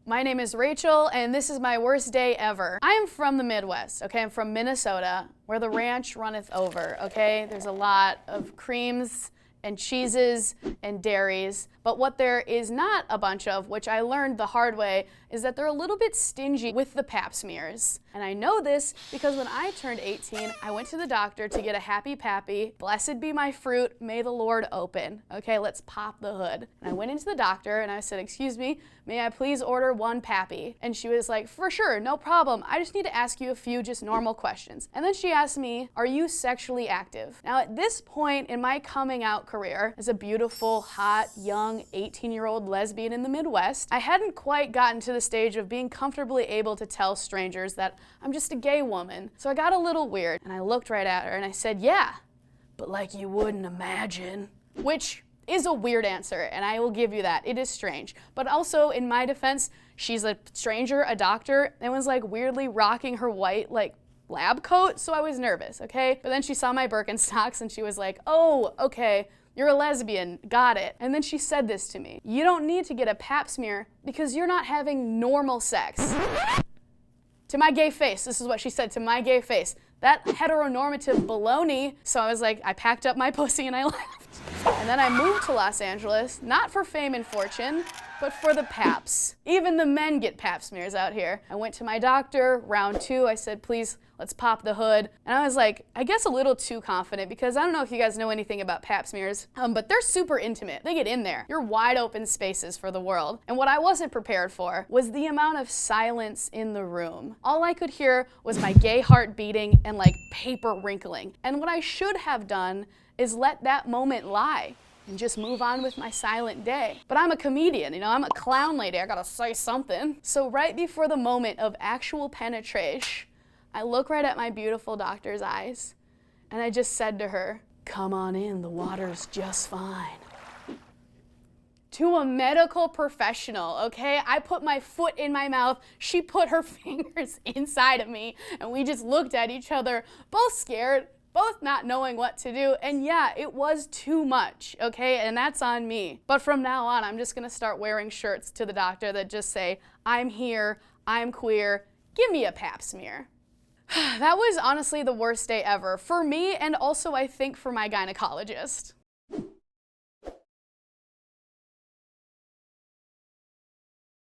My name is Rachel, and this is my worst day ever. I am from the Midwest, okay? I'm from Minnesota, where the ranch runneth over, okay? There's a lot of creams and cheeses and dairies, but what there is not a bunch of, which I learned the hard way, is that they're a little bit stingy with the pap smears. And I know this because when I turned 18, I went to the doctor to get a happy pappy. Blessed be my fruit, may the Lord open. Okay, let's pop the hood. And I went into the doctor and I said, excuse me, may I please order 1 pappy? And she was like, for sure, no problem. I just need to ask you a few just normal questions. And then she asked me, are you sexually active? Now at this point in my coming out career as a beautiful, hot, young 18-year-old lesbian in the Midwest, I hadn't quite gotten to the stage of being comfortably able to tell strangers that I'm just a gay woman. So I got a little weird and I looked right at her and I said, yeah, but like you wouldn't imagine. Which is a weird answer, and I will give you that. It is strange. But also, in my defense, she's a stranger, a doctor, and was like weirdly rocking her white lab coat, so I was nervous, okay? But then she saw my Birkenstocks and she was like, oh, okay, you're a lesbian, got it. And then she said this to me, you don't need to get a pap smear because you're not having normal sex. To my gay face, this is what she said to my gay face. That heteronormative baloney. So I was like, I packed up my pussy and I left. And then I moved to Los Angeles, not for fame and fortune, but for the paps. Even the men get pap smears out here. I went to my doctor, round 2, I said, please, let's pop the hood. And I was like, I guess a little too confident because I don't know if you guys know anything about pap smears, but they're super intimate. They get in there. You're wide open spaces for the world. And what I wasn't prepared for was the amount of silence in the room. All I could hear was my gay heart beating and paper wrinkling. And what I should have done is let that moment lie and just move on with my silent day. But I'm a comedian, I'm a clown lady, I gotta say something. So right before the moment of actual penetration, I look right at my beautiful doctor's eyes and I just said to her, come on in, the water's just fine. To a medical professional, okay? I put my foot in my mouth, she put her fingers inside of me, and we just looked at each other, both scared, both not knowing what to do, and yeah, it was too much, okay? And that's on me. But from now on, I'm just gonna start wearing shirts to the doctor that just say, I'm here, I'm queer, give me a pap smear. That was honestly the worst day ever, for me and also I think for my gynecologist.